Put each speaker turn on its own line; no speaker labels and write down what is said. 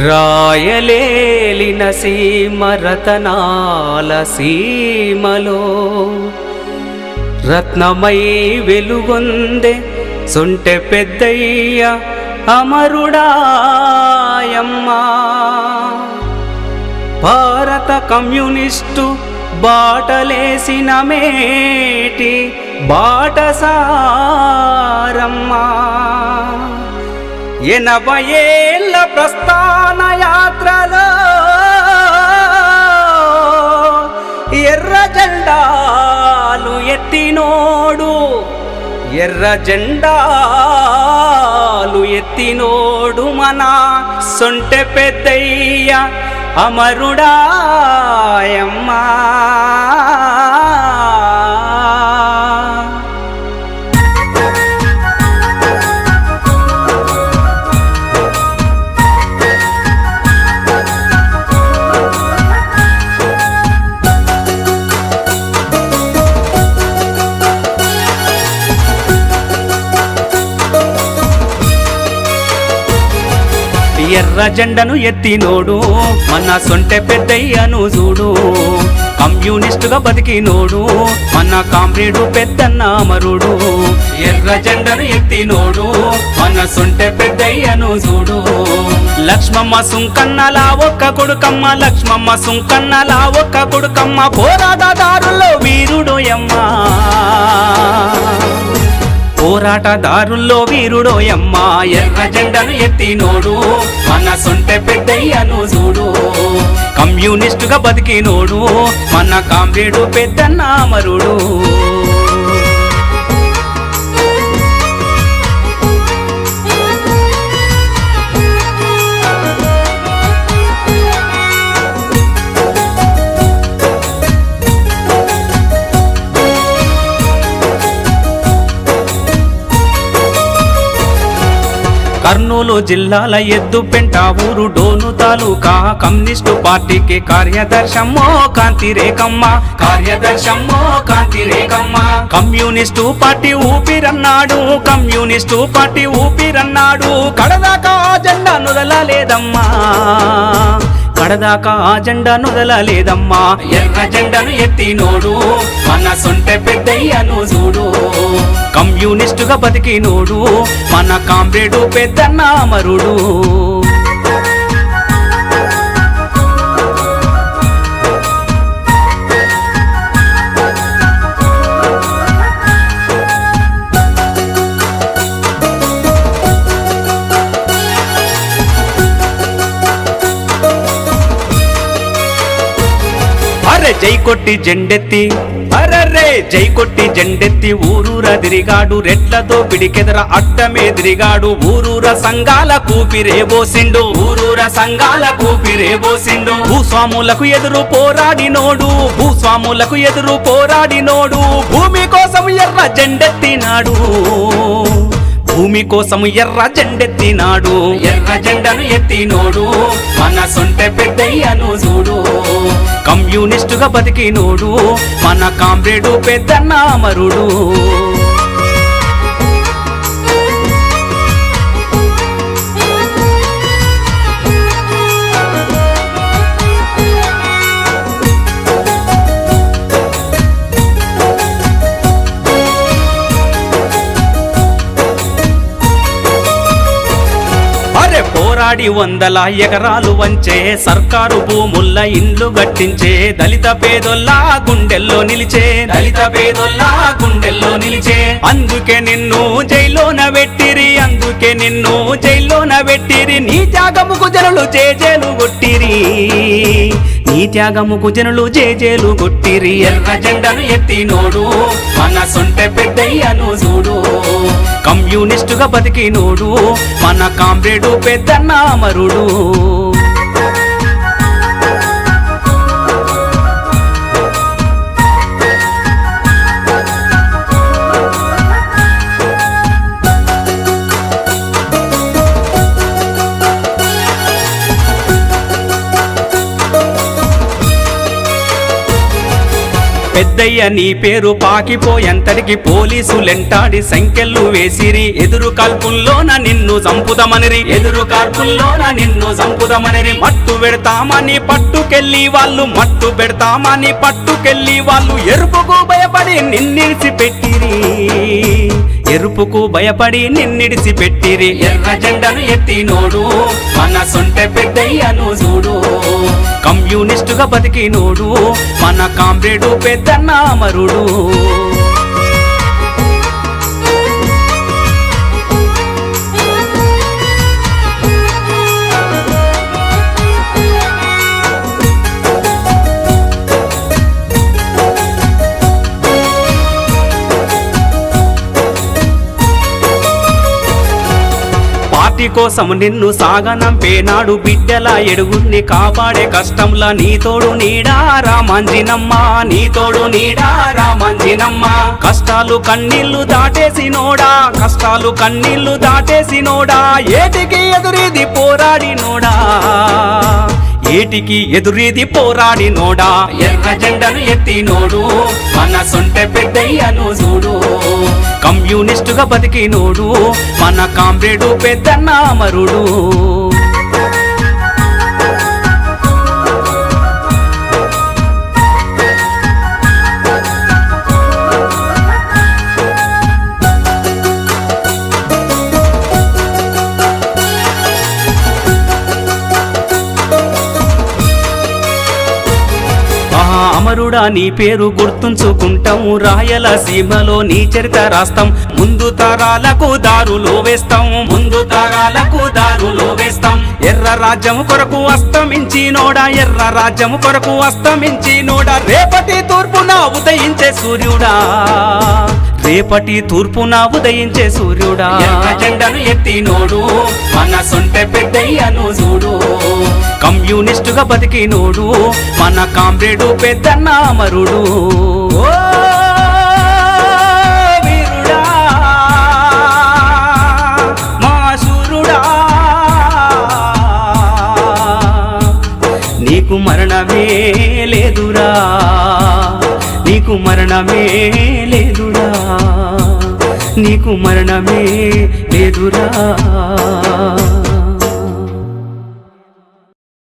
రాయలేలిన సీమ రతనాల సీమలో రత్నమై వెలుగొందే సొంటె పెద్దయ్య అమరుడాయమ్మా. భారత కమ్యూనిస్టు బాటలేసిన మేటి బాటసారమ్మా. 80 ఏళ్ల ప్రస్థాన యాత్రలో ఎర్ర జెండాలు ఎత్తినోడు, ఎర్ర జెండాలు ఎత్తినోడు మన సొంటె పెద్దయ్య అమరుడాయమ్మా. ఎర్ర జెండను ఎత్తినోడు మన సొంటె పెద్దయ్యను చూడు. కమ్యూనిస్టుగా బతికినోడు మన కామ్రేడు పెద్దన్న అమరుడు. ఎర్ర జెండను ఎత్తినోడు మన సొంటె పెద్దయ్యను చూడు. లక్ష్మమ్మ సుంకన్నలా ఒక్క కొడుకమ్మ, లక్ష్మమ్మ సుంకన్నలా ఒక్క కొడుకమ్మ, పోరాటదారుల్లో వీరుడోయమ్మా, పోరాటదారుల్లో వీరుడోయమ్మా. ఎర్ర జెండను ఎత్తినోడు మన సొంటె పెద్దయ్యను చూడు. కమ్యూనిస్టుగా బతికినోడు మన కామ్రేడు పెద్దన్న అమరుడు. కర్నూలు జిల్లాల ఎద్దుపెంట ఊరు డోను తాలూకా కమ్యూనిస్టు పార్టీకి కార్యదర్శమ్మో కాంతిరేకమ్మ, కార్యదర్శమ్మో కాంతిరేకమ్మ. కమ్యూనిస్టు పార్టీ ఊపిరన్నాడు, కమ్యూనిస్టు పార్టీ ఊపిరన్నాడు, కడదాకా జెండా నుదలలేదమ్మా, కడదాకా జెండా నుదలలేదమ్మా. ఎర్ర జెండను ఎత్తినోడు మన సొంటె పెద్దయ్యను చూడు. కమ్యూనిస్టుగా బతికినోడు మన కామ్రేడు పెద్దన్న అమరుడు. జై కొట్టి జెండెత్తి, అరరే జై కొట్టి జెండెత్తి ఊరూర తిరిగాడు, రెట్లతో పిడికెదర అట్టమేదిరిగాడు, ఊరూర సంఘాల కూపిరేబోసిండు, ఊరూర సంఘాల కూపిరేబోసిండు. భూస్వాములకు ఎదురు పోరాడినోడు, భూస్వాములకు ఎదురు పోరాడినోడు, భూమి కోసం ఎర్ర జెండెత్తినాడు, భూమి కోసం ఎర్ర జెండెత్తినాడు. ఎర్ర జెండను ఎత్తినోడు మన సొంటె పెద్దయ్యను చూడు. కమ్యూనిస్టుగా బతికినోడు మన కామ్రేడు పెద్దన్న అమరుడు. పోరాడి 100 ఎకరాలు వంచే, సర్కారు భూముల్ల ఇండ్లు గట్టించే, దళిత పేదొల్లా గుండెల్లో నిలిచే, దళిత పేదొల్లా గుండెల్లో నిలిచే. అందుకే నిన్ను జైల్లోన పెట్టిరి, అందుకే నిన్ను జైల్లోన పెట్టిరి, నీ త్యాగముకు జనులు జేజేలు కొట్టిరి, నీ త్యాగముకు జనులు జేజేలు కొట్టిరి. ఎర్ర జెండను ఎత్తినోడు మన సొంటె పెద్దయ్యను చూడు. కమ్యూనిస్టుగా బతికినోడు మన కామ్రేడు పెద్దన్న అమరుడు. పెద్దయ్య నీ పేరు పాకిపోయంతటికి పోలీసులెంటాడి సంకెళ్ళు వేసిరి ఎదురు కాల్పుల్లోన నిన్ను చంపుదమనిరి ఎదురు కాల్పుల్లోన నిన్ను చంపుదమనిరి మట్టు పెడతామని పట్టుకెళ్ళి వాళ్ళు మట్టు పెడతామని పట్టుకెళ్ళి వాళ్ళు ఎరుపుకు భయపడి నిన్నిడిచి పెట్టిరి ఎరుపుకు భయపడి నిన్నిడిచి పెట్టిరి ఎర్ర జెండను ఎత్తినోడు మన సొంటె పెద్దయ్యను చూడు కమ్యూనిస్టుగా బతికినోడు మన కామ్రేడు పెద్దన్న అమరుడు పార్టీ కోసం నిన్ను సాగనంపేనాడు బిడ్డల ఎడుగుని కాపాడే కష్టంలా నీతోడు నీడా రామాంజినమ్మ నీతోడు నీడా రామాంజినమ్మ కష్టాలు కన్నీళ్లు దాటేసినోడా కష్టాలు కన్నీళ్లు దాటేసినోడా ఏటికి ఎదురీది పోరాడినోడా ఏటికి ఎదురీది పోరాడినోడా ఎర్ర జెండను ఎత్తినోడు మన సొంటె పెద్దయ్యను చూడు కమ్యూనిస్టుగా బతికినోడు మన కామ్రేడు పెద్దన్న అమరుడు అమరుడా నీ పేరు గుర్తుంచుకుంటాం రాయలసీమలో నీ చరిత్ర రాస్తాం ముందు తరాలకు దారులు వేస్తాం ముందు తరాలకు దారులు వేస్తాం ఎర్ర రాజ్యము కొరకు అస్తమించినోడా ఎర్ర రాజ్యము కొరకు అస్తమించినోడా రేపటి తూర్పున ఉదయించే సూర్యుడా రేపటి తూర్పున ఉదయించే సూర్యుడా ఎర్ర జెండను ఎత్తినోడు మన సొంటె పెద్దయ్యను చూడు కమ్యూనిస్టుగా బతికినోడు మన కామ్రేడు పెద్దన్న అమరుడు వీరుడా మా శూరుడా నీకు మరణమే లేదురా నీకు మరణమే లేదురా నీకు మరణమే లేదురా